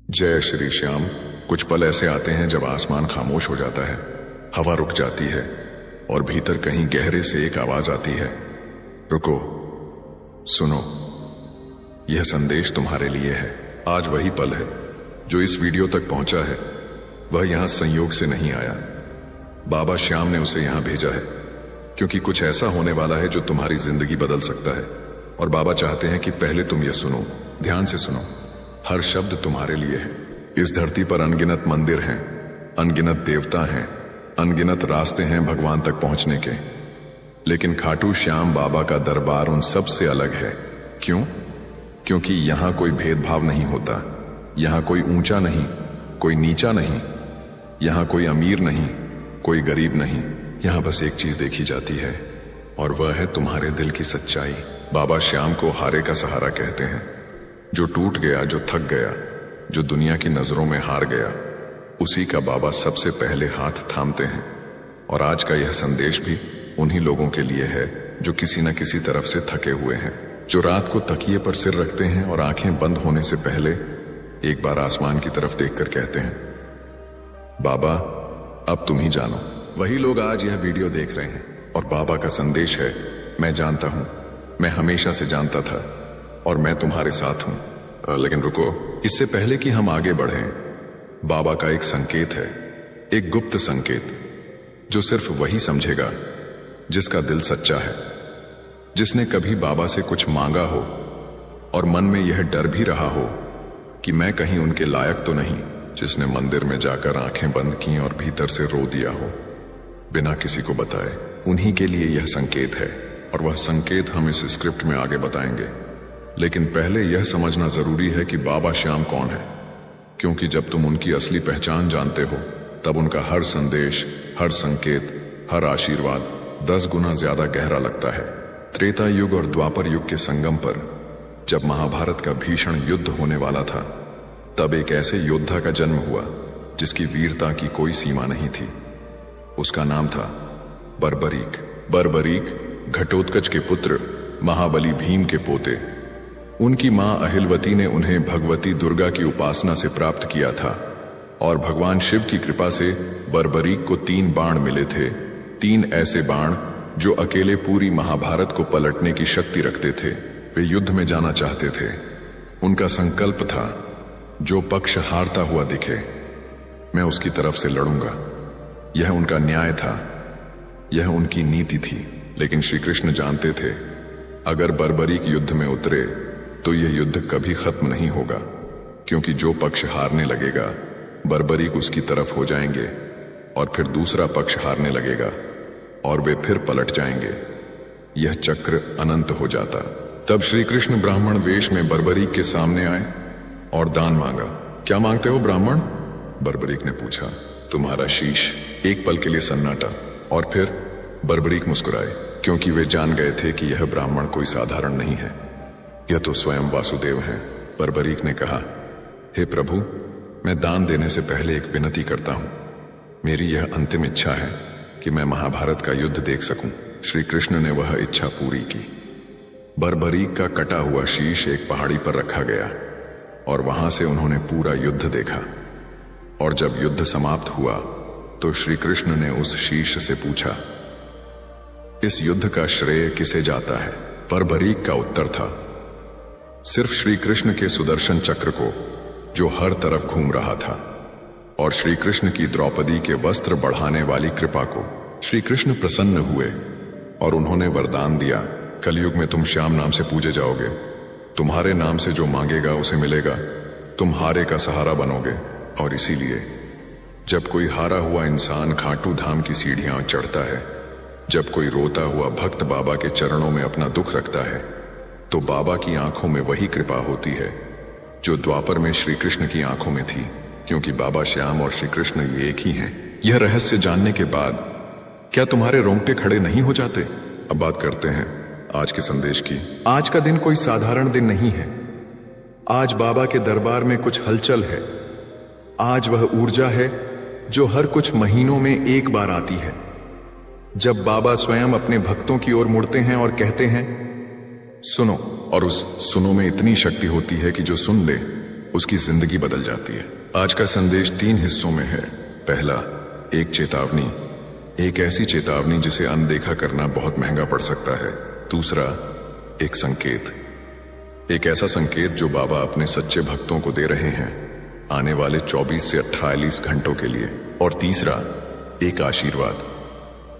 जय श्री श्याम। कुछ पल ऐसे आते हैं जब आसमान खामोश हो जाता है, हवा रुक जाती है और भीतर कहीं गहरे से एक आवाज आती है, रुको, सुनो, यह संदेश तुम्हारे लिए है। आज वही पल है जो इस वीडियो तक पहुंचा है। वह यहां संयोग से नहीं आया, बाबा श्याम ने उसे यहां भेजा है, क्योंकि कुछ ऐसा होने वाला है जो तुम्हारी जिंदगी बदल सकता है। और बाबा चाहते हैं कि पहले तुम यह सुनो, ध्यान से सुनो। हर शब्द तुम्हारे लिए है। इस धरती पर अनगिनत मंदिर हैं, अनगिनत देवता हैं, अनगिनत रास्ते हैं भगवान तक पहुंचने के, लेकिन खाटू श्याम बाबा का दरबार उन सब से अलग है। क्यों? क्योंकि यहां कोई भेदभाव नहीं होता, यहां कोई ऊंचा नहीं, कोई नीचा नहीं, यहां कोई अमीर नहीं, कोई गरीब नहीं। यहां बस एक चीज देखी जाती है और वह है तुम्हारे दिल की सच्चाई। बाबा श्याम को हारे का सहारा कहते हैं। जो टूट गया, जो थक गया, जो दुनिया की नजरों में हार गया, उसी का बाबा सबसे पहले हाथ थामते हैं। और आज का यह संदेश भी उन्हीं लोगों के लिए है जो किसी न किसी तरफ से थके हुए हैं, जो रात को तकिए पर सिर रखते हैं और आंखें बंद होने से पहले एक बार आसमान की तरफ देखकर कहते हैं, बाबा अब तुम ही जानो। वही लोग आज यह वीडियो देख रहे हैं और बाबा का संदेश है, मैं जानता हूं, मैं हमेशा से जानता था और मैं तुम्हारे साथ हूं। लेकिन रुको, इससे पहले कि हम आगे बढ़ें, बाबा का एक संकेत है, एक गुप्त संकेत जो सिर्फ वही समझेगा जिसका दिल सच्चा है, जिसने कभी बाबा से कुछ मांगा हो और मन में यह डर भी रहा हो कि मैं कहीं उनके लायक तो नहीं, जिसने मंदिर में जाकर आंखें बंद की और भीतर से रो दिया हो बिना किसी को बताए। उन्हीं के लिए यह संकेत है और वह संकेत हम इस स्क्रिप्ट में आगे बताएंगे। लेकिन पहले यह समझना जरूरी है कि बाबा श्याम कौन है, क्योंकि जब तुम उनकी असली पहचान जानते हो तब उनका हर संदेश, हर संकेत, हर आशीर्वाद 10 गुना ज्यादा गहरा लगता है। त्रेता युग और द्वापर युग के संगम पर जब महाभारत का भीषण युद्ध होने वाला था, तब एक ऐसे योद्धा का जन्म हुआ जिसकी वीरता की कोई सीमा नहीं थी। उसका नाम था बर्बरीक। बर्बरीक घटोत्कच के पुत्र, महाबली भीम के पोते। उनकी मां अहिलवती ने उन्हें भगवती दुर्गा की उपासना से प्राप्त किया था और भगवान शिव की कृपा से बर्बरीक को 3 बाण मिले थे। 3 ऐसे बाण जो अकेले पूरी महाभारत को पलटने की शक्ति रखते थे। वे युद्ध में जाना चाहते थे। उनका संकल्प था, जो पक्ष हारता हुआ दिखे मैं उसकी तरफ से लड़ूंगा। यह उनका न्याय था, यह उनकी नीति थी। लेकिन श्री कृष्ण जानते थे, अगर बर्बरीक युद्ध में उतरे तो यह युद्ध कभी खत्म नहीं होगा, क्योंकि जो पक्ष हारने लगेगा बर्बरीक उसकी तरफ हो जाएंगे और फिर दूसरा पक्ष हारने लगेगा और वे फिर पलट जाएंगे। यह चक्र अनंत हो जाता। तब श्री कृष्ण ब्राह्मण वेश में बर्बरीक के सामने आए और दान मांगा। क्या मांगते हो ब्राह्मण? बर्बरीक ने पूछा। तुम्हारा शीश। एक पल के लिए सन्नाटा और फिर बर्बरीक मुस्कुराए, क्योंकि वे जान गए थे कि यह ब्राह्मण कोई साधारण नहीं है, यह तो स्वयं वासुदेव हैं। बर्बरीक ने कहा, हे प्रभु, मैं दान देने से पहले एक विनती करता हूं। मेरी यह अंतिम इच्छा है कि मैं महाभारत का युद्ध देख सकूं। श्री कृष्ण ने वह इच्छा पूरी की। बर्बरीक का कटा हुआ शीश एक पहाड़ी पर रखा गया और वहां से उन्होंने पूरा युद्ध देखा। और जब युद्ध समाप्त हुआ तो श्री कृष्ण ने उस शीश से पूछा, इस युद्ध का श्रेय किसे जाता है? बर्बरीक का उत्तर था, सिर्फ श्री कृष्ण के सुदर्शन चक्र को, जो हर तरफ घूम रहा था, और श्री कृष्ण की द्रौपदी के वस्त्र बढ़ाने वाली कृपा को। श्री कृष्ण प्रसन्न हुए और उन्होंने वरदान दिया, कलयुग में तुम श्याम नाम से पूजे जाओगे। तुम्हारे नाम से जो मांगेगा उसे मिलेगा। तुम हारे का सहारा बनोगे। और इसीलिए जब कोई हारा हुआ इंसान खाटू धाम की सीढ़ियां चढ़ता है, जब कोई रोता हुआ भक्त बाबा के चरणों में अपना दुख रखता है, तो बाबा की आंखों में वही कृपा होती है जो द्वापर में श्री कृष्ण की आंखों में थी, क्योंकि बाबा श्याम और श्री कृष्ण ये एक ही हैं। यह रहस्य जानने के बाद क्या तुम्हारे रोंगटे खड़े नहीं हो जाते? अब बात करते हैं आज के संदेश की। आज का दिन कोई साधारण दिन नहीं है। आज बाबा के दरबार में कुछ हलचल है। आज वह ऊर्जा है जो हर कुछ महीनों में एक बार आती है, जब बाबा स्वयं अपने भक्तों की ओर मुड़ते हैं और कहते हैं, सुनो। और उस सुनो में इतनी शक्ति होती है कि जो सुन ले उसकी जिंदगी बदल जाती है। आज का संदेश 3 हिस्सों में है। पहला, एक चेतावनी, एक ऐसी चेतावनी जिसे अनदेखा करना बहुत महंगा पड़ सकता है। दूसरा, एक संकेत, एक ऐसा संकेत जो बाबा अपने सच्चे भक्तों को दे रहे हैं आने वाले 24 से 48 घंटों के लिए। और तीसरा, एक आशीर्वाद,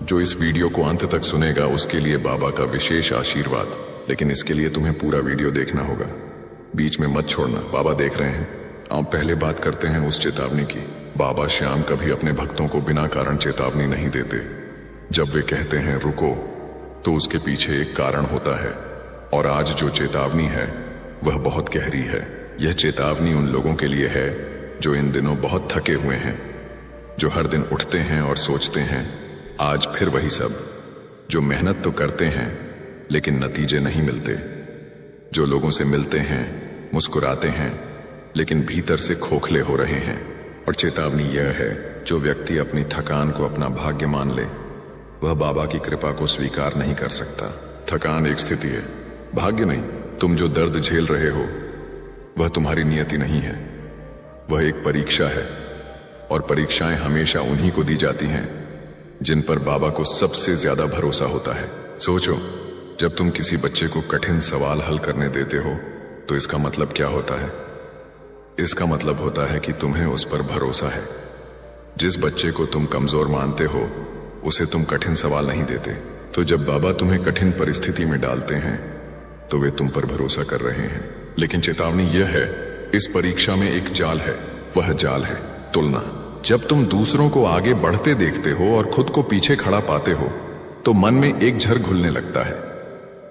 जो इस वीडियो को अंत तक सुनेगा उसके लिए बाबा का विशेष आशीर्वाद। लेकिन इसके लिए तुम्हें पूरा वीडियो देखना होगा, बीच में मत छोड़ना। बाबा देख रहे हैं। आप पहले बात करते हैं उस चेतावनी की। बाबा श्याम कभी अपने भक्तों को बिना कारण चेतावनी नहीं देते। जब वे कहते हैं रुको, तो उसके पीछे एक कारण होता है। और आज जो चेतावनी है वह बहुत गहरी है। यह चेतावनी उन लोगों के लिए है जो इन दिनों बहुत थके हुए हैं, जो हर दिन उठते हैं और सोचते हैं आज फिर वही सब, जो मेहनत तो करते हैं लेकिन नतीजे नहीं मिलते, जो लोगों से मिलते हैं, मुस्कुराते हैं, लेकिन भीतर से खोखले हो रहे हैं। और चेतावनी यह है, जो व्यक्ति अपनी थकान को अपना भाग्य मान ले वह बाबा की कृपा को स्वीकार नहीं कर सकता। थकान एक स्थिति है, भाग्य नहीं। तुम जो दर्द झेल रहे हो वह तुम्हारी नियति नहीं है, वह एक परीक्षा है। और परीक्षाएं हमेशा उन्हीं को दी जाती हैं जिन पर बाबा को सबसे ज्यादा भरोसा होता है। सोचो, जब तुम किसी बच्चे को कठिन सवाल हल करने देते हो तो इसका मतलब क्या होता है? इसका मतलब होता है कि तुम्हें उस पर भरोसा है। जिस बच्चे को तुम कमजोर मानते हो उसे तुम कठिन सवाल नहीं देते। तो जब बाबा तुम्हें कठिन परिस्थिति में डालते हैं तो वे तुम पर भरोसा कर रहे हैं। लेकिन चेतावनी यह है, इस परीक्षा में एक जाल है। वह जाल है तुलना। जब तुम दूसरों को आगे बढ़ते देखते हो और खुद को पीछे खड़ा पाते हो तो मन में एक झर घुलने लगता है।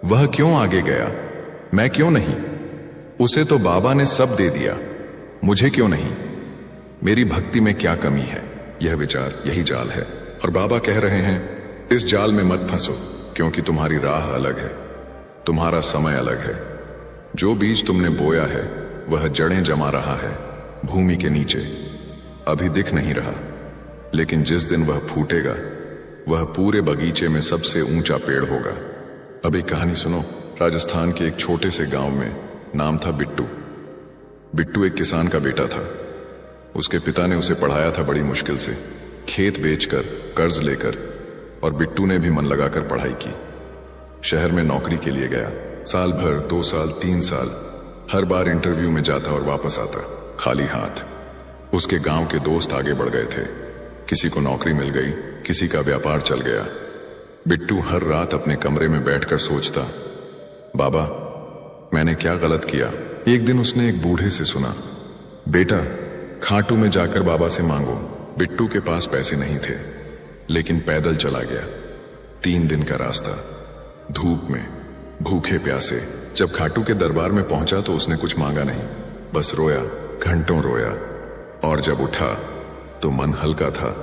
वह क्यों आगे गया, मैं क्यों नहीं? उसे तो बाबा ने सब दे दिया, मुझे क्यों नहीं? मेरी भक्ति में क्या कमी है? यह विचार, यही जाल है। और बाबा कह रहे हैं, इस जाल में मत फंसो, क्योंकि तुम्हारी राह अलग है, तुम्हारा समय अलग है। जो बीज तुमने बोया है वह जड़ें जमा रहा है भूमि के नीचे, अभी दिख नहीं रहा। लेकिन जिस दिन वह फूटेगा वह पूरे बगीचे में सबसे ऊंचा पेड़ होगा। अब एक कहानी सुनो। राजस्थान के एक छोटे से गांव में, नाम था बिट्टू। बिट्टू एक किसान का बेटा था। उसके पिता ने उसे पढ़ाया था बड़ी मुश्किल से, खेत बेचकर, कर्ज लेकर। और बिट्टू ने भी मन लगाकर पढ़ाई की। शहर में नौकरी के लिए गया। साल भर, 2 साल, 3 साल, हर बार इंटरव्यू में जाता और वापस आता खाली हाथ। उसके गांव के दोस्त आगे बढ़ गए थे, किसी को नौकरी मिल गई, किसी का व्यापार चल गया। बिट्टू हर रात अपने कमरे में बैठकर सोचता, बाबा मैंने क्या गलत किया? एक दिन उसने एक बूढ़े से सुना, बेटा खाटू में जाकर बाबा से मांगो। बिट्टू के पास पैसे नहीं थे, लेकिन पैदल चला गया। 3 दिन का रास्ता, धूप में, भूखे प्यासे। जब खाटू के दरबार में पहुंचा तो उसने कुछ मांगा नहीं, बस रोया, घंटों रोया। और जब उठा तो मन हल्का था,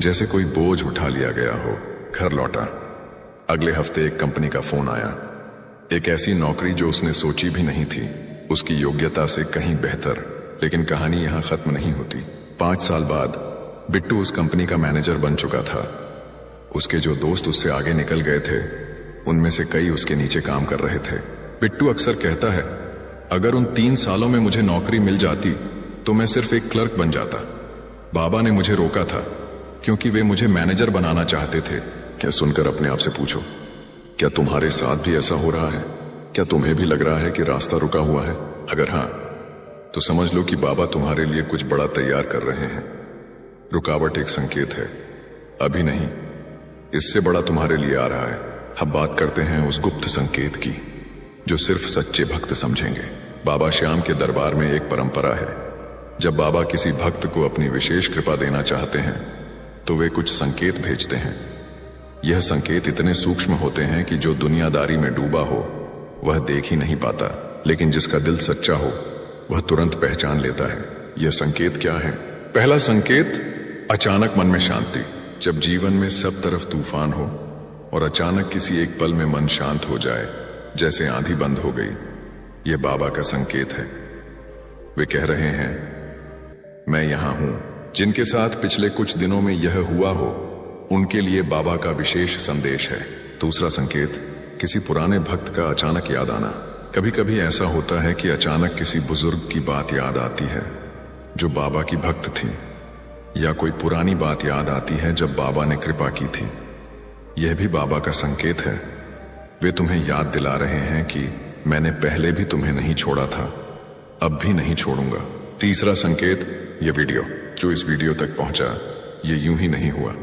जैसे कोई बोझ उठा लिया गया हो। घर लौटा। अगले हफ्ते एक कंपनी का फोन आया, एक ऐसी नौकरी जो उसने सोची भी नहीं थी, उसकी योग्यता से कहीं बेहतर। लेकिन कहानी यहां खत्म नहीं होती। 5 साल बाद बिट्टू उस कंपनी का मैनेजर बन चुका था। उसके जो दोस्त उससे आगे निकल गए थे उनमें से कई उसके नीचे काम कर रहे थे। बिट्टू अक्सर कहता है, अगर उन 3 सालों में मुझे नौकरी मिल जाती तो मैं सिर्फ एक क्लर्क बन जाता। बाबा ने मुझे रोका था क्योंकि वे मुझे मैनेजर बनाना चाहते थे। क्या सुनकर अपने आप से पूछो, क्या तुम्हारे साथ भी ऐसा हो रहा है? क्या तुम्हें भी लग रहा है कि रास्ता रुका हुआ है? अगर हाँ, तो समझ लो कि बाबा तुम्हारे लिए कुछ बड़ा तैयार कर रहे हैं। रुकावट एक संकेत है, अभी नहीं, इससे बड़ा तुम्हारे लिए आ रहा है। अब बात करते हैं उस गुप्त संकेत की जो सिर्फ सच्चे भक्त समझेंगे। बाबा श्याम के दरबार में एक परंपरा है, जब बाबा किसी भक्त को अपनी विशेष कृपा देना चाहते हैं तो वे कुछ संकेत भेजते हैं। यह संकेत इतने सूक्ष्म होते हैं कि जो दुनियादारी में डूबा हो वह देख ही नहीं पाता, लेकिन जिसका दिल सच्चा हो वह तुरंत पहचान लेता है। यह संकेत क्या है? पहला संकेत, अचानक मन में शांति। जब जीवन में सब तरफ तूफान हो और अचानक किसी एक पल में मन शांत हो जाए, जैसे आंधी बंद हो गई, यह बाबा का संकेत है। वे कह रहे हैं, मैं यहां हूं। जिनके साथ पिछले कुछ दिनों में यह हुआ हो उनके लिए बाबा का विशेष संदेश है। दूसरा संकेत, किसी पुराने भक्त का अचानक याद आना। कभी कभी ऐसा होता है कि अचानक किसी बुजुर्ग की बात याद आती है जो बाबा की भक्त थी, या कोई पुरानी बात याद आती है जब बाबा ने कृपा की थी। यह भी बाबा का संकेत है। वे तुम्हें याद दिला रहे हैं कि मैंने पहले भी तुम्हें नहीं छोड़ा था, अब भी नहीं छोड़ूंगा। तीसरा संकेत, यह वीडियो जो इस वीडियो तक पहुंचा, ये यूं ही नहीं हुआ।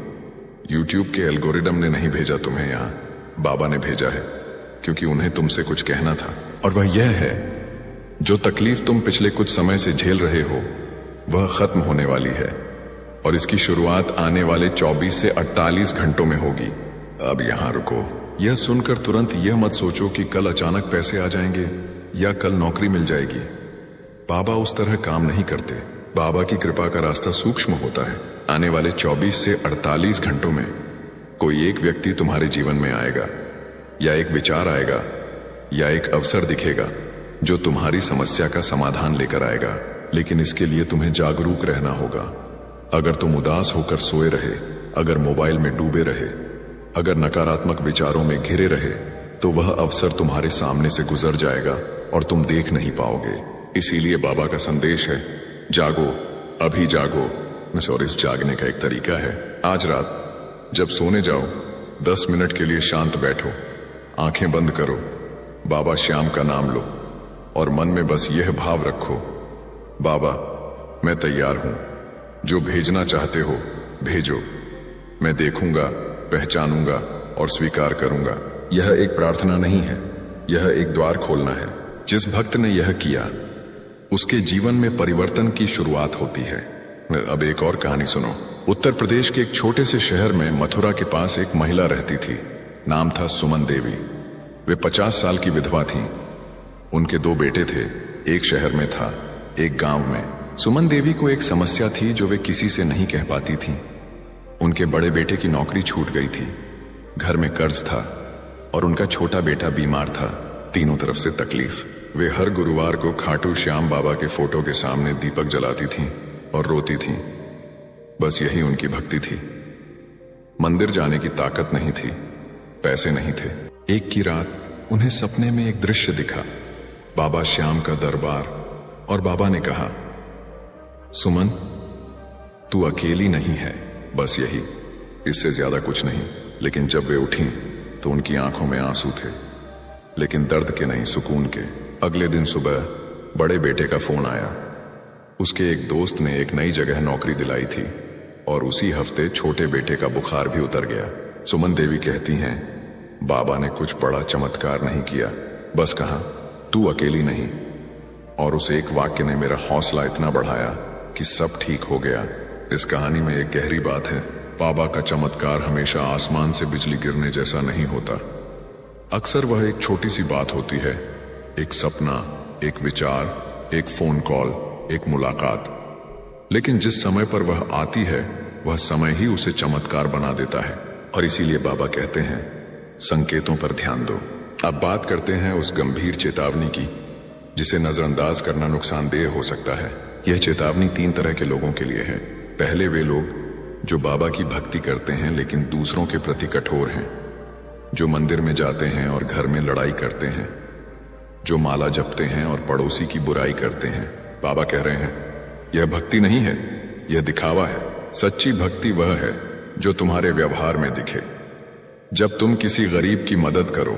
YouTube के एल्गोरिदम ने नहीं भेजा तुम्हें यहां, बाबा ने भेजा है, क्योंकि उन्हें तुमसे कुछ कहना था। और वह यह है, जो तकलीफ तुम पिछले कुछ समय से झेल रहे हो वह खत्म होने वाली है, और इसकी शुरुआत आने वाले 24 से 48 घंटों में होगी। अब यहां रुको। यह सुनकर तुरंत यह मत सोचो कि कल अचानक पैसे आ जाएंगे या कल नौकरी मिल जाएगी। बाबा उस तरह काम नहीं करते। बाबा की कृपा का रास्ता सूक्ष्म होता है। आने वाले 24 से 48 घंटों में कोई एक व्यक्ति तुम्हारे जीवन में आएगा, या एक विचार आएगा, या एक अवसर दिखेगा जो तुम्हारी समस्या का समाधान लेकर आएगा। लेकिन इसके लिए तुम्हें जागरूक रहना होगा। अगर तुम उदास होकर सोए रहे, अगर मोबाइल में डूबे रहे, अगर नकारात्मक विचारों में घिरे रहे, तो वह अवसर तुम्हारे सामने से गुजर जाएगा और तुम देख नहीं पाओगे। इसीलिए बाबा का संदेश है, जागो, अभी जागो। और इस जागने का एक तरीका है, आज रात जब सोने जाओ 10 मिनट के लिए शांत बैठो, आंखें बंद करो, बाबा श्याम का नाम लो और मन में बस यह भाव रखो, बाबा मैं तैयार हूं, जो भेजना चाहते हो भेजो, मैं देखूंगा, पहचानूंगा और स्वीकार करूंगा। यह एक प्रार्थना नहीं है, यह एक द्वार खोलना है। जिस भक्त ने यह किया उसके जीवन में परिवर्तन की शुरुआत होती है। अब एक और कहानी सुनो। उत्तर प्रदेश के एक छोटे से शहर में मथुरा के पास एक महिला रहती थी। नाम था सुमन देवी। वे 50 साल की विधवा थीं। उनके 2 बेटे थे, एक शहर में था, एक गांव में। सुमन देवी को एक समस्या थी जो वे किसी से नहीं कह पाती थीं। उनके बड़े बेटे की नौकरी छूट गई थी, घर में कर्ज था और उनका छोटा बेटा बीमार था। तीनों तरफ से तकलीफ। वे हर गुरुवार को खाटू श्याम बाबा के फोटो के सामने दीपक जलाती थीं और रोती थीं। बस यही उनकी भक्ति थी। मंदिर जाने की ताकत नहीं थी, पैसे नहीं थे। एक की रात उन्हें सपने में एक दृश्य दिखा, बाबा श्याम का दरबार, और बाबा ने कहा, सुमन तू अकेली नहीं है। बस यही, इससे ज्यादा कुछ नहीं। लेकिन जब वे उठीं तो उनकी आंखों में आंसू थे, लेकिन दर्द के नहीं, सुकून के। अगले दिन सुबह बड़े बेटे का फोन आया। उसके एक दोस्त ने एक नई जगह नौकरी दिलाई थी और उसी हफ्ते छोटे बेटे का बुखार भी उतर गया। सुमन देवी कहती हैं, बाबा ने कुछ बड़ा चमत्कार नहीं किया, बस कहा तू अकेली नहीं। और उस एक वाक्य ने मेरा हौसला इतना बढ़ाया कि सब ठीक हो गया। इस कहानी में एक गहरी बात है, बाबा का चमत्कार हमेशा आसमान से बिजली गिरने जैसा नहीं होता। अक्सर वह एक छोटी सी बात होती है, एक सपना, एक विचार, एक फोन कॉल, एक मुलाकात। लेकिन जिस समय पर वह आती है, वह समय ही उसे चमत्कार बना देता है। और इसीलिए बाबा कहते हैं, संकेतों पर ध्यान दो। अब बात करते हैं उस गंभीर चेतावनी की जिसे नजरअंदाज करना नुकसानदेह हो सकता है। यह चेतावनी 3 तरह के लोगों के लिए है। पहले वे लोग जो बाबा की भक्ति करते हैं लेकिन दूसरों के प्रति कठोर हैं, जो मंदिर में जाते हैं और घर में लड़ाई करते हैं, जो माला जपते हैं और पड़ोसी की बुराई करते हैं। बाबा कह रहे हैं, यह भक्ति नहीं है, यह दिखावा है। सच्ची भक्ति वह है जो तुम्हारे व्यवहार में दिखे। जब तुम किसी गरीब की मदद करो,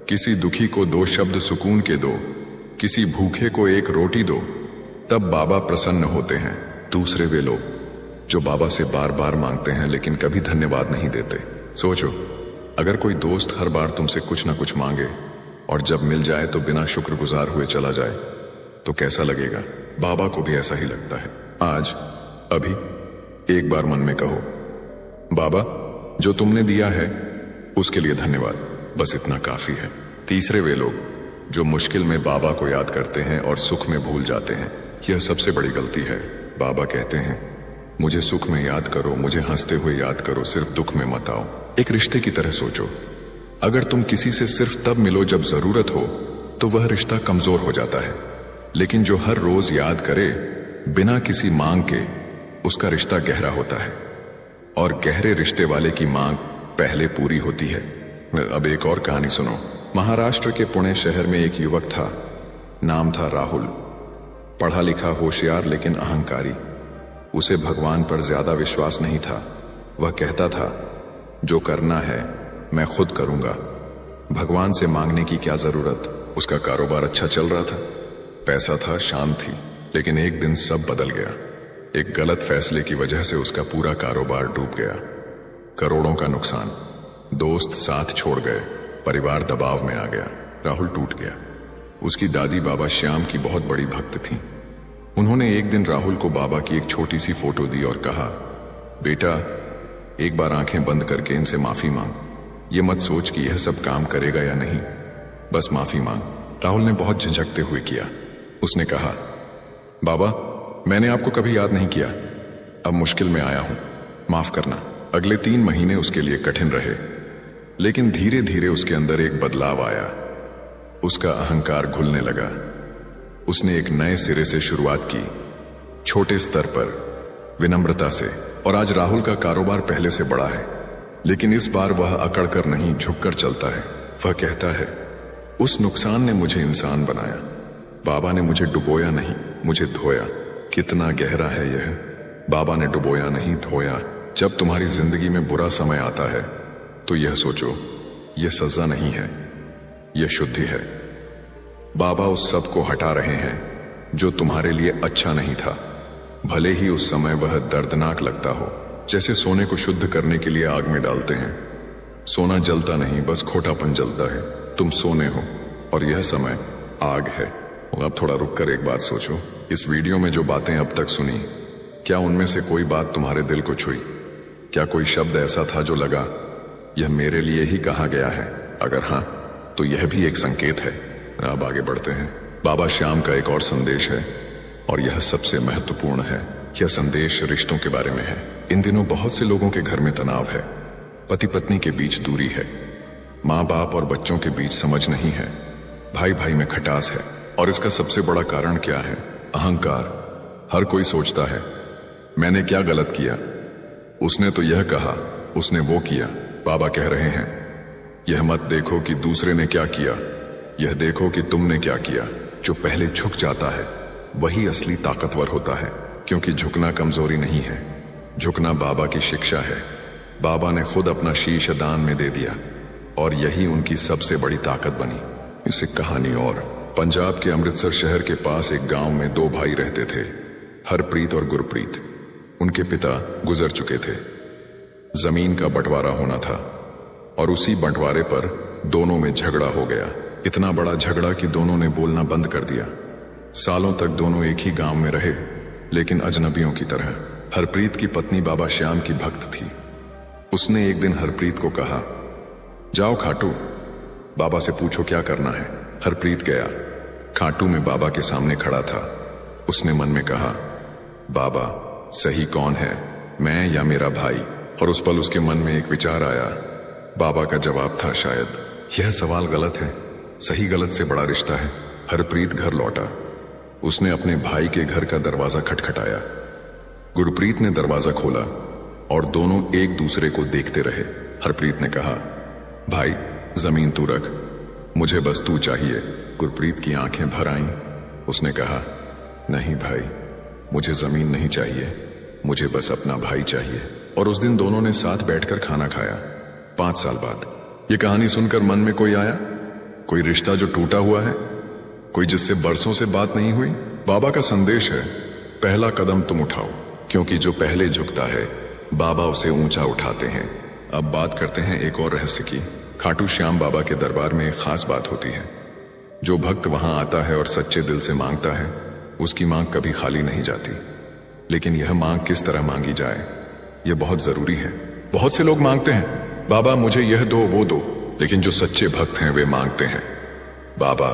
किसी दुखी को 2 शब्द सुकून के दो, किसी भूखे को 1 रोटी दो, तब बाबा प्रसन्न होते हैं। दूसरे वे लोग जो बाबा से बार बार मांगते हैं लेकिन कभी धन्यवाद नहीं देते। सोचो, अगर कोई दोस्त हर बार तुमसे कुछ ना कुछ मांगे और जब मिल जाए तो बिना शुक्रगुजार हुए चला जाए, तो कैसा लगेगा? बाबा को भी ऐसा ही लगता है। आज, अभी एक बार मन में कहो, बाबा जो तुमने दिया है उसके लिए धन्यवाद। बस इतना काफी है। तीसरे वे लोग जो मुश्किल में बाबा को याद करते हैं और सुख में भूल जाते हैं, यह सबसे बड़ी गलती है। बाबा कहते हैं, मुझे सुख में याद करो, मुझे हंसते हुए याद करो, सिर्फ दुख में मत आओ। एक रिश्ते की तरह सोचो, अगर तुम किसी से सिर्फ तब मिलो जब जरूरत हो तो वह रिश्ता कमजोर हो जाता है। लेकिन जो हर रोज याद करे बिना किसी मांग के, उसका रिश्ता गहरा होता है। और गहरे रिश्ते वाले की मांग पहले पूरी होती है। अब एक और कहानी सुनो। महाराष्ट्र के पुणे शहर में एक युवक था। नाम था राहुल। पढ़ा लिखा, होशियार, लेकिन अहंकारी। उसे भगवान पर ज्यादा विश्वास नहीं था। वह कहता था, जो करना है मैं खुद करूंगा, भगवान से मांगने की क्या जरूरत। उसका कारोबार अच्छा चल रहा था, पैसा था, शान थी। लेकिन एक दिन सब बदल गया। एक गलत फैसले की वजह से उसका पूरा कारोबार डूब गया। करोड़ों का नुकसान, दोस्त साथ छोड़ गए, परिवार दबाव में आ गया। राहुल टूट गया। उसकी दादी बाबा श्याम की बहुत बड़ी भक्त थी। उन्होंने एक दिन राहुल को बाबा की एक छोटी सी फोटो दी और कहा, बेटा, एक बार आंखें बंद करके इनसे माफी मांग। ये मत सोच कि यह सब काम करेगा या नहीं, बस माफी मांग। राहुल ने बहुत झिझकते हुए किया। उसने कहा, बाबा, मैंने आपको कभी याद नहीं किया, अब मुश्किल में आया हूं, माफ करना। अगले 3 महीने उसके लिए कठिन रहे, लेकिन धीरे धीरे उसके अंदर एक बदलाव आया। उसका अहंकार घुलने लगा। उसने एक नए सिरे से शुरुआत की, छोटे स्तर पर, विनम्रता से। और आज राहुल का कारोबार पहले से बड़ा है, लेकिन इस बार वह अकड़कर नहीं, झुककर चलता है। वह कहता है, उस नुकसान ने मुझे इंसान बनाया। बाबा ने मुझे डुबोया नहीं, मुझे धोया। कितना गहरा है यह। बाबा ने डुबोया नहीं, धोया। जब तुम्हारी जिंदगी में बुरा समय आता है तो यह सोचो, यह सजा नहीं है, यह शुद्धि है। बाबा उस सब को हटा रहे हैं जो तुम्हारे लिए अच्छा नहीं था, भले ही उस समय वह दर्दनाक लगता हो। जैसे सोने को शुद्ध करने के लिए आग में डालते हैं। सोना जलता नहीं, बस खोटापन जलता है। तुम सोने हो और यह समय आग है। अब थोड़ा रुककर एक बात सोचो, इस वीडियो में जो बातें अब तक सुनी, क्या उनमें से कोई बात तुम्हारे दिल को छुई? क्या कोई शब्द ऐसा था जो लगा, यह मेरे लिए ही कहा गया है? अगर हां, तो यह भी एक संकेत है। अब आगे बढ़ते हैं। बाबा श्याम का एक और संदेश है, और यह सबसे महत्वपूर्ण है। यह संदेश रिश्तों के बारे में है। इन दिनों बहुत से लोगों के घर में तनाव है, पति पत्नी के बीच दूरी है, माँ बाप और बच्चों के बीच समझ नहीं है, भाई भाई में खटास है। और इसका सबसे बड़ा कारण क्या है? अहंकार। हर कोई सोचता है, मैंने क्या गलत किया, उसने तो यह कहा, उसने वो किया। बाबा कह रहे हैं, यह मत देखो कि दूसरे ने क्या किया, यह देखो कि तुमने क्या किया। जो पहले झुक जाता है वही असली ताकतवर होता है, क्योंकि झुकना कमजोरी नहीं है, झुकना बाबा की शिक्षा है। बाबा ने खुद अपना शीश दान में दे दिया, और यही उनकी सबसे बड़ी ताकत बनी। इस एक कहानी और। पंजाब के अमृतसर शहर के पास एक गांव में 2 भाई रहते थे, हरप्रीत और गुरप्रीत। उनके पिता गुजर चुके थे। जमीन का बंटवारा होना था, और उसी बंटवारे पर दोनों में झगड़ा हो गया। इतना बड़ा झगड़ा कि दोनों ने बोलना बंद कर दिया। सालों तक दोनों एक ही गांव में रहे, लेकिन अजनबियों की तरह। हरप्रीत की पत्नी बाबा श्याम की भक्त थी। उसने एक दिन हरप्रीत को कहा, जाओ खाटू, बाबा से पूछो क्या करना है। हरप्रीत गया। खाटू में बाबा के सामने खड़ा था। उसने मन में कहा, बाबा, सही कौन है, मैं या मेरा भाई? और उस पल उसके मन में एक विचार आया। बाबा का जवाब था, शायद यह सवाल गलत है, सही गलत से बड़ा रिश्ता है। हरप्रीत घर लौटा। उसने अपने भाई के घर का दरवाजा खटखटाया। गुरप्रीत ने दरवाजा खोला और दोनों एक दूसरे को देखते रहे। हरप्रीत ने कहा, भाई, जमीन तू रख, मुझे बस तू चाहिए। गुरप्रीत की आंखें भर आईं। उसने कहा, नहीं भाई, मुझे जमीन नहीं चाहिए, मुझे बस अपना भाई चाहिए। और उस दिन दोनों ने साथ बैठकर खाना खाया, 5 साल बाद। ये कहानी सुनकर मन में कोई आया? कोई रिश्ता जो टूटा हुआ है, कोई जिससे बरसों से बात नहीं हुई? बाबा का संदेश है, पहला कदम तुम उठाओ, क्योंकि जो पहले झुकता है बाबा उसे ऊंचा उठाते हैं। अब बात करते हैं एक और रहस्य की। खाटू श्याम बाबा के दरबार में एक खास बात होती है। जो भक्त वहां आता है और सच्चे दिल से मांगता है, उसकी मांग कभी खाली नहीं जाती। लेकिन यह मांग किस तरह मांगी जाए, यह बहुत जरूरी है। बहुत से लोग मांगते हैं, बाबा मुझे यह दो वो दो, लेकिन जो सच्चे भक्त हैं वे मांगते हैं, बाबा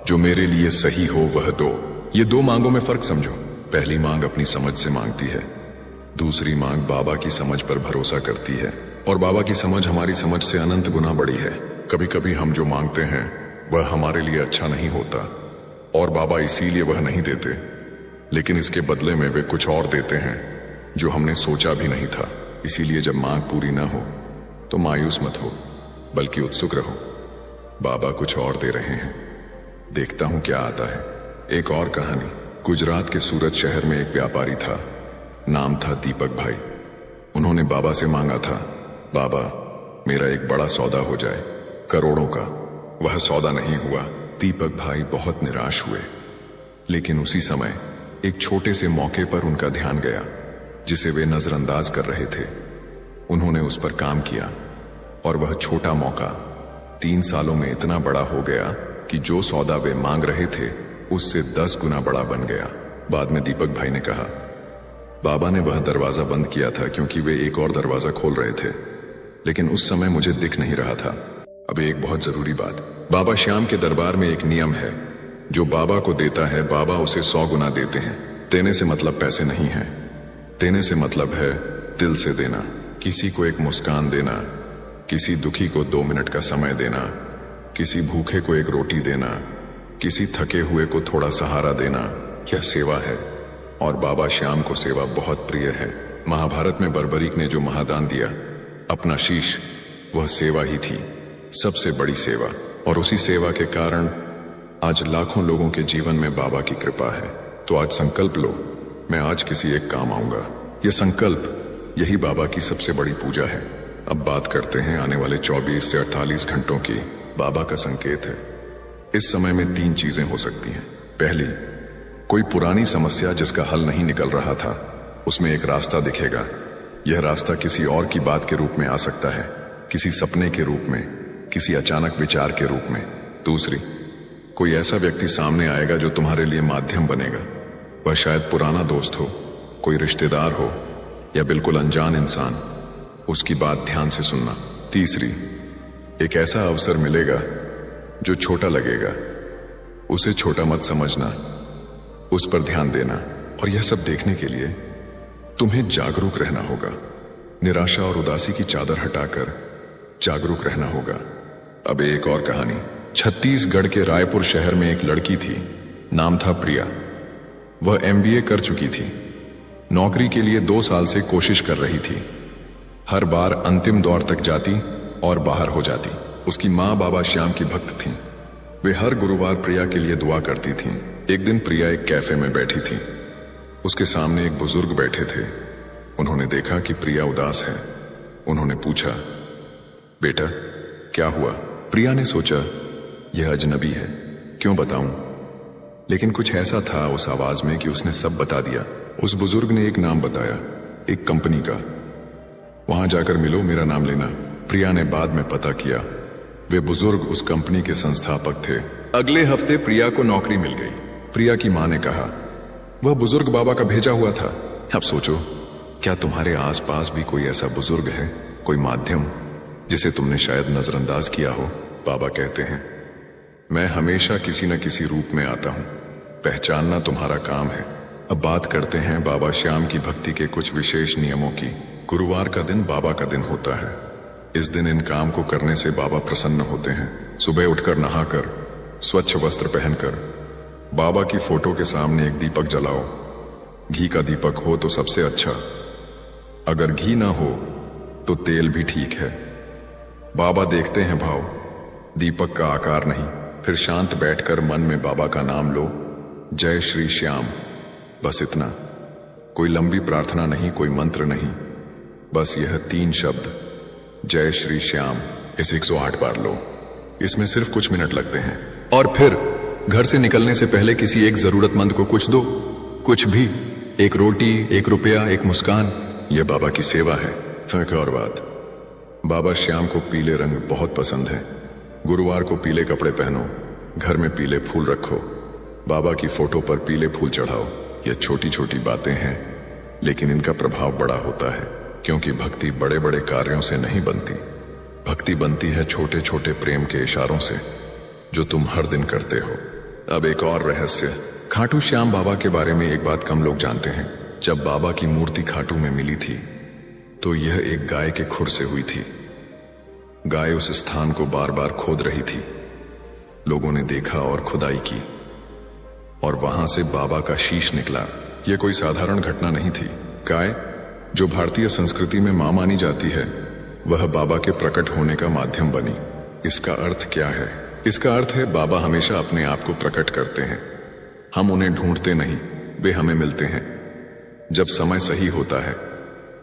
जो मेरे लिए सही हो वह दो। ये 2 मांगों में फर्क समझो। पहली मांग अपनी समझ से मांगती है, दूसरी मांग बाबा की समझ पर भरोसा करती है। और बाबा की समझ हमारी समझ से अनंत गुना बड़ी है। कभी कभी हम जो मांगते हैं वह हमारे लिए अच्छा नहीं होता, और बाबा इसीलिए वह नहीं देते, लेकिन इसके बदले में वे कुछ और देते हैं जो हमने सोचा भी नहीं था। इसीलिए जब मांग पूरी ना हो तो मायूस मत हो, बल्कि उत्सुक रहो। बाबा कुछ और दे रहे हैं। देखता हूं क्या आता है। एक और कहानी। गुजरात के सूरत शहर में एक व्यापारी था। नाम था दीपक भाई। उन्होंने बाबा से मांगा था, बाबा मेरा एक बड़ा सौदा हो जाए, करोड़ों का। वह सौदा नहीं हुआ। दीपक भाई बहुत निराश हुए। लेकिन उसी समय एक छोटे से मौके पर उनका ध्यान गया जिसे वे नजरअंदाज कर रहे थे। उन्होंने उस पर काम किया और वह छोटा मौका 3 सालों में इतना बड़ा हो गया कि जो सौदा वे मांग रहे थे उससे 10 गुना बड़ा बन गया। बाद में दीपक भाई ने कहा, बाबा ने वह दरवाजा बंद किया था क्योंकि वे एक और दरवाजा खोल रहे थे, लेकिन उस समय मुझे दिख नहीं रहा था। अब एक बहुत जरूरी बात, बाबा श्याम के दरबार में एक नियम है, जो बाबा को देता है बाबा उसे 100 गुना देते हैं। देने से मतलब पैसे नहीं है, देने से मतलब है दिल से देना। किसी को एक मुस्कान देना, किसी दुखी को 2 मिनट का समय देना, किसी भूखे को एक रोटी देना, किसी थके हुए को थोड़ा सहारा देना, यह सेवा है। और बाबा श्याम को सेवा बहुत प्रिय है। महाभारत में बर्बरीक ने जो महादान दिया, अपना शीश, वह सेवा ही थी, सबसे बड़ी सेवा। और उसी सेवा के कारण आज लाखों लोगों के जीवन में बाबा की कृपा है। तो आज संकल्प लो, मैं आज किसी एक काम आऊंगा। यह संकल्प, यही बाबा की सबसे बड़ी पूजा है। अब बात करते हैं आने वाले 24 से 48 घंटों की। बाबा का संकेत है। इस समय में 3 चीजें हो सकती हैं। पहली, कोई पुरानी समस्या जिसका हल नहीं निकल रहा था, उसमें एक रास्ता दिखेगा। यह रास्ता किसी और की बात के रूप में आ सकता है, किसी सपने के रूप में, किसी अचानक विचार के रूप में। दूसरी, कोई ऐसा व्यक्ति सामने आएगा जो तुम्हारे लिए माध्यम बनेगा। वह शायद पुराना दोस्त हो, कोई रिश्तेदार हो, या बिल्कुल अनजान इंसान। उसकी बात ध्यान से सुनना। तीसरी, एक ऐसा अवसर मिलेगा जो छोटा लगेगा, उसे छोटा मत समझना, उस पर ध्यान देना। और यह सब देखने के लिए तुम्हें जागरूक रहना होगा। निराशा और उदासी की चादर हटाकर जागरूक रहना होगा। अब एक और कहानी। छत्तीसगढ़ के रायपुर शहर में एक लड़की थी, नाम था प्रिया। वह MBA कर चुकी थी। नौकरी के लिए 2 साल से कोशिश कर रही थी। हर बार अंतिम दौर तक जाती और बाहर हो जाती। उसकी माँ बाबा श्याम की भक्त थीं। वे हर गुरुवार प्रिया के लिए दुआ करती थीं। एक दिन प्रिया एक कैफे में बैठी थी। उसके सामने एक बुजुर्ग बैठे थे। उन्होंने देखा कि प्रिया उदास है। उन्होंने पूछा, बेटा क्या हुआ? प्रिया ने सोचा, यह अजनबी है, क्यों बताऊं? लेकिन कुछ ऐसा था उस आवाज में कि उसने सब बता दिया। उस बुजुर्ग ने एक नाम बताया, एक कंपनी का। वहां जाकर मिलो, मेरा नाम लेना। प्रिया ने बाद में पता किया, वे बुजुर्ग उस कंपनी के संस्थापक थे। अगले हफ्ते प्रिया को नौकरी मिल गई। प्रिया की मां ने कहा, वह बुजुर्ग बाबा का भेजा हुआ था। अब सोचो, क्या तुम्हारे आसपास भी कोई ऐसा बुजुर्ग है, कोई माध्यम जिसे तुमने शायद नजरअंदाज किया हो? बाबा कहते हैं, मैं हमेशा किसी न किसी रूप में आता हूं, पहचानना तुम्हारा काम है। अब बात करते हैं बाबा श्याम की भक्ति के कुछ विशेष नियमों की। गुरुवार का दिन बाबा का दिन होता है। इस दिन इन काम को करने से बाबा प्रसन्न होते हैं। सुबह उठकर नहाकर, स्वच्छ वस्त्र पहनकर बाबा की फोटो के सामने एक दीपक जलाओ। घी का दीपक हो तो सबसे अच्छा, अगर घी ना हो तो तेल भी ठीक है। बाबा देखते हैं भाव, दीपक का आकार नहीं। फिर शांत बैठकर मन में बाबा का नाम लो, जय श्री श्याम, बस इतना। कोई लंबी प्रार्थना नहीं, कोई मंत्र नहीं, बस यह 3 शब्द, जय श्री श्याम, इसे 108 बार लो। इसमें सिर्फ कुछ मिनट लगते हैं। और फिर घर से निकलने से पहले किसी एक जरूरतमंद को कुछ दो, कुछ भी, एक रोटी, 1 रुपया, एक मुस्कान। यह बाबा की सेवा है। एक और बात, बाबा श्याम को पीले रंग बहुत पसंद है। गुरुवार को पीले कपड़े पहनो, घर में पीले फूल रखो, बाबा की फोटो पर पीले फूल चढ़ाओ। यह छोटी छोटी बातें हैं, लेकिन इनका प्रभाव बड़ा होता है, क्योंकि भक्ति बड़े बड़े कार्यों से नहीं बनती। भक्ति बनती है छोटे छोटे प्रेम के इशारों से, जो तुम हर दिन करते हो। अब एक और रहस्य। खाटू श्याम बाबा के बारे में एक बात कम लोग जानते हैं। जब बाबा की मूर्ति खाटू में मिली थी तो यह एक गाय के खुर से हुई थी। गाय उस स्थान को बार बार खोद रही थी। लोगों ने देखा और खुदाई की, और वहां से बाबा का शीश निकला। यह कोई साधारण घटना नहीं थी। गाय, जो भारतीय संस्कृति में मां मानी जाती है, वह बाबा के प्रकट होने का माध्यम बनी। इसका अर्थ क्या है? इसका अर्थ है बाबा हमेशा अपने आप को प्रकट करते हैं। हम उन्हें ढूंढते नहीं, वे हमें मिलते हैं जब समय सही होता है,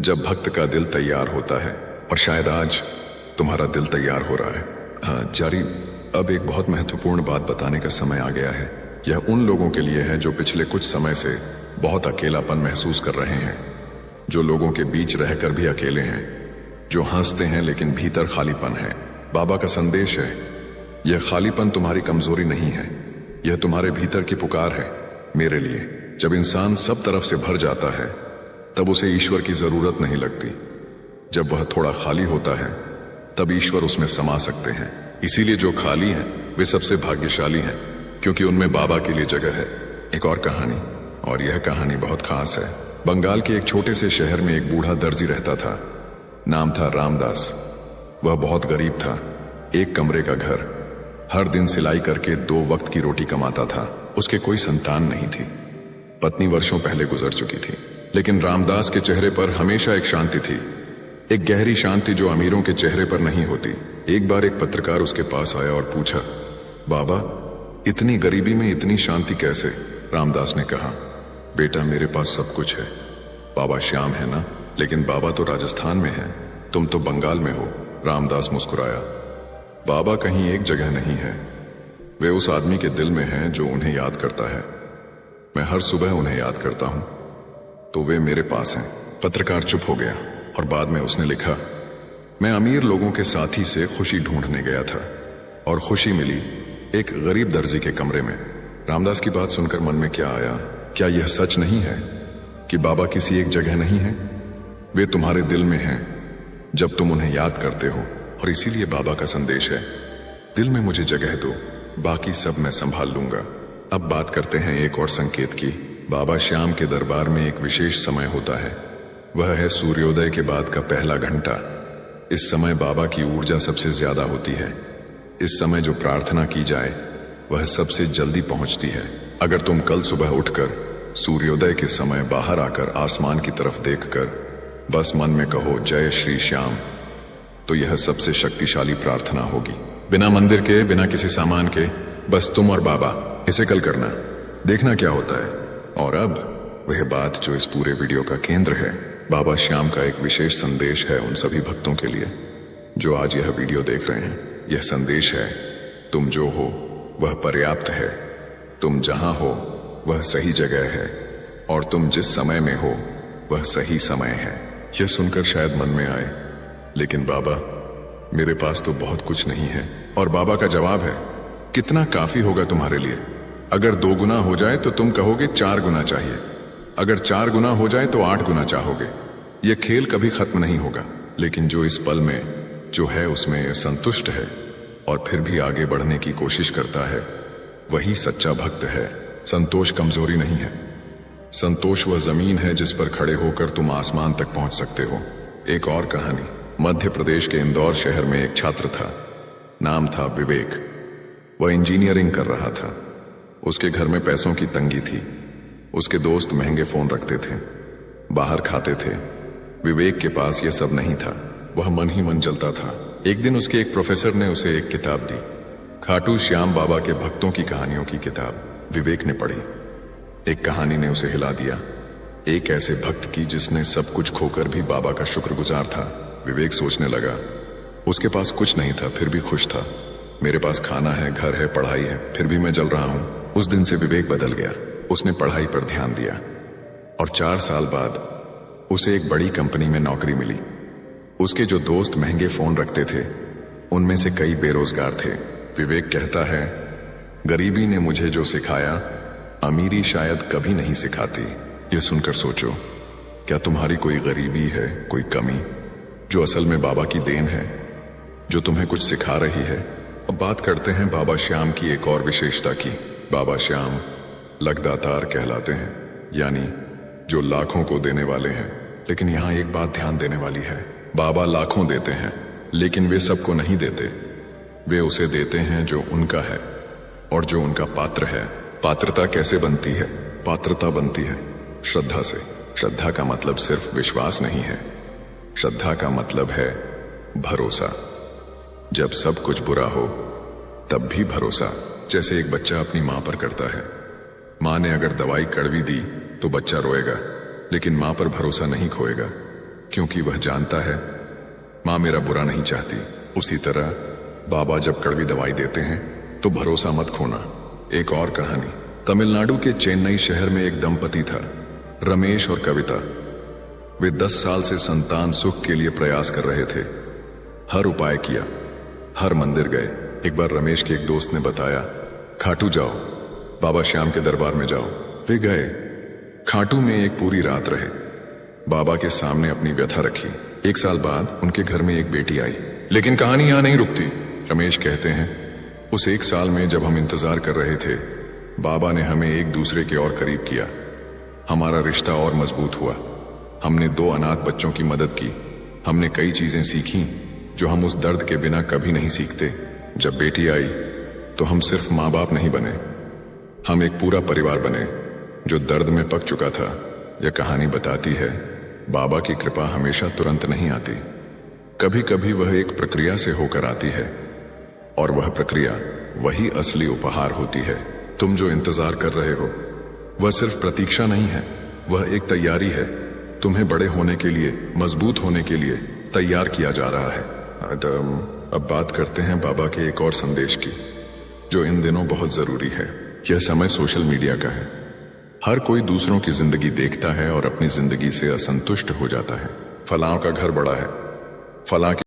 जब भक्त का दिल तैयार होता है। और शायद आज तुम्हारा दिल तैयार हो रहा है। जारी, अब एक बहुत महत्वपूर्ण बात बताने का समय आ गया है। यह उन लोगों के लिए है जो पिछले कुछ समय से बहुत अकेलापन महसूस कर रहे हैं, जो लोगों के बीच रहकर भी अकेले हैं, जो हंसते हैं लेकिन भीतर खालीपन है। बाबा का संदेश है, यह खालीपन तुम्हारी कमजोरी नहीं है, यह तुम्हारे भीतर की पुकार है मेरे लिए। जब इंसान सब तरफ से भर जाता है तब उसे ईश्वर की जरूरत नहीं लगती। जब वह थोड़ा खाली होता है तब ईश्वर उसमें समा सकते हैं। इसीलिए जो खाली हैं वे सबसे भाग्यशाली हैं, क्योंकि उनमें बाबा के लिए जगह है। एक और कहानी, और यह कहानी बहुत खास है। बंगाल के एक छोटे से शहर में एक बूढ़ा दर्जी रहता था। नाम था रामदास। वह बहुत गरीब था, एक कमरे का घर, हर दिन सिलाई करके 2 वक्त की रोटी कमाता था। उसके कोई संतान नहीं थी, पत्नी वर्षों पहले गुजर चुकी थी। लेकिन रामदास के चेहरे पर हमेशा एक शांति थी, एक गहरी शांति जो अमीरों के चेहरे पर नहीं होती। एक बार एक पत्रकार उसके पास आया और पूछा, बाबा, इतनी गरीबी में इतनी शांति कैसे? रामदास ने कहा, बेटा, मेरे पास सब कुछ है। बाबा श्याम है ना? लेकिन बाबा तो राजस्थान में है, तुम तो बंगाल में हो। रामदास मुस्कुराया। बाबा कहीं एक जगह नहीं है, वे उस आदमी के दिल में हैं जो उन्हें याद करता है। मैं हर सुबह उन्हें याद करता हूं, तो वे मेरे पास हैं। पत्रकार चुप हो गया और बाद में उसने लिखा, मैं अमीर लोगों के साथी से खुशी ढूंढने गया था और खुशी मिली एक गरीब दर्जी के कमरे में। रामदास की बात सुनकर मन में क्या आया, क्या यह सच नहीं है कि बाबा किसी एक जगह नहीं है? वे तुम्हारे दिल में हैं जब तुम उन्हें याद करते हो। और इसीलिए बाबा का संदेश है, दिल में मुझे जगह दो, बाकी सब मैं संभाल लूंगा। अब बात करते हैं एक और संकेत की। बाबा श्याम के दरबार में एक विशेष समय होता है, वह है सूर्योदय के बाद का पहला घंटा। इस समय बाबा की ऊर्जा सबसे ज्यादा होती है। इस समय जो प्रार्थना की जाए वह सबसे जल्दी पहुंचती है। अगर तुम कल सुबह उठकर सूर्योदय के समय बाहर आकर आसमान की तरफ देखकर बस मन में कहो जय श्री श्याम, तो यह सबसे शक्तिशाली प्रार्थना होगी। बिना मंदिर के, बिना किसी सामान के, बस तुम और बाबा। इसे कल करना, देखना क्या होता है। और अब वह बात जो इस पूरे वीडियो का केंद्र है। बाबा श्याम का एक विशेष संदेश है उन सभी भक्तों के लिए जो आज यह वीडियो देख रहे हैं। यह संदेश है, तुम जो हो वह पर्याप्त है, तुम जहां हो वह सही जगह है, और तुम जिस समय में हो वह सही समय है। यह सुनकर शायद मन में आए, लेकिन बाबा, मेरे पास तो बहुत कुछ नहीं है। और बाबा का जवाब है, कितना काफी होगा तुम्हारे लिए? अगर 2 गुना हो जाए तो तुम कहोगे 4 गुना चाहिए, अगर 4 गुना हो जाए तो 8 गुना चाहोगे। यह खेल कभी खत्म नहीं होगा। लेकिन जो इस पल में जो है उसमें संतुष्ट है और फिर भी आगे बढ़ने की कोशिश करता है, वही सच्चा भक्त है। संतोष कमजोरी नहीं है, संतोष वह जमीन है जिस पर खड़े होकर तुम आसमान तक पहुंच सकते हो। एक और कहानी। मध्य प्रदेश के इंदौर शहर में एक छात्र था, नाम था विवेक। वह इंजीनियरिंग कर रहा था। उसके घर में पैसों की तंगी थी। उसके दोस्त महंगे फोन रखते थे, बाहर खाते थे। विवेक के पास यह सब नहीं था। वह मन ही मन जलता था। एक दिन उसके एक प्रोफेसर ने उसे एक किताब दी, खाटू श्याम बाबा के भक्तों की कहानियों की किताब। विवेक ने पढ़ी। एक कहानी ने उसे हिला दिया, एक ऐसे भक्त की जिसने सब कुछ खोकर भी बाबा का शुक्रगुजार था। विवेक सोचने लगा, उसके पास कुछ नहीं था फिर भी खुश था। मेरे पास खाना है, घर है, पढ़ाई है, फिर भी मैं जल रहा हूं। उस दिन से विवेक बदल गया। उसने पढ़ाई पर ध्यान दिया और 4 साल बाद उसे एक बड़ी कंपनी में नौकरी मिली। उसके जो दोस्त महंगे फोन रखते थे उनमें से कई बेरोजगार थे। विवेक कहता है, गरीबी ने मुझे जो सिखाया अमीरी शायद कभी नहीं सिखाती। यह सुनकर सोचो, क्या तुम्हारी कोई गरीबी है, कोई कमी जो असल में बाबा की देन है, जो तुम्हें कुछ सिखा रही है? अब बात करते हैं बाबा श्याम की एक और विशेषता की। बाबा श्याम लखदातार कहलाते हैं, यानी जो लाखों को देने वाले हैं। लेकिन यहां एक बात ध्यान देने वाली है, बाबा लाखों देते हैं लेकिन वे सबको नहीं देते। वे उसे देते हैं जो उनका है और जो उनका पात्र है। पात्रता कैसे बनती है? पात्रता बनती है श्रद्धा से। श्रद्धा का मतलब सिर्फ विश्वास नहीं है, श्रद्धा का मतलब है भरोसा। जब सब कुछ बुरा हो तब भी भरोसा, जैसे एक बच्चा अपनी मां पर करता है। मां ने अगर दवाई कड़वी दी तो बच्चा रोएगा, लेकिन मां पर भरोसा नहीं खोएगा, क्योंकि वह जानता है मां मेरा बुरा नहीं चाहती। उसी तरह बाबा जब कड़वी दवाई देते हैं तो भरोसा मत खोना। एक और कहानी। तमिलनाडु के चेन्नई शहर में एक दंपति था, रमेश और कविता। वे 10 साल से संतान सुख के लिए प्रयास कर रहे थे। हर उपाय किया, हर मंदिर गए। एक बार रमेश के एक दोस्त ने बताया, खाटू जाओ, बाबा श्याम के दरबार में जाओ। वे गए। खाटू में एक पूरी रात रहे, बाबा के सामने अपनी व्यथा रखी। 1 साल बाद उनके घर में एक बेटी आई। लेकिन कहानी यहां नहीं रुकती। रमेश कहते हैं, उस 1 साल में जब हम इंतजार कर रहे थे, बाबा ने हमें एक दूसरे के और करीब किया। हमारा रिश्ता और मजबूत हुआ। हमने 2 अनाथ बच्चों की मदद की। हमने कई चीजें सीखी जो हम उस दर्द के बिना कभी नहीं सीखते। जब बेटी आई तो हम सिर्फ माँ बाप नहीं बने, हम एक पूरा परिवार बने जो दर्द में पक चुका था। यह कहानी बताती है, बाबा की कृपा हमेशा तुरंत नहीं आती। कभी कभी वह एक प्रक्रिया से होकर आती है, और वह प्रक्रिया वही असली उपहार होती है। तुम जो इंतजार कर रहे हो वह सिर्फ प्रतीक्षा नहीं है, वह एक तैयारी है। तुम्हें बड़े होने के लिए, मजबूत होने के लिए तैयार किया जा रहा है। अब बात करते हैं बाबा के एक और संदेश की, जो इन दिनों बहुत जरूरी है। यह समय सोशल मीडिया का है। हर कोई दूसरों की जिंदगी देखता है और अपनी जिंदगी से असंतुष्ट हो जाता है। फलां का घर बड़ा है, फलां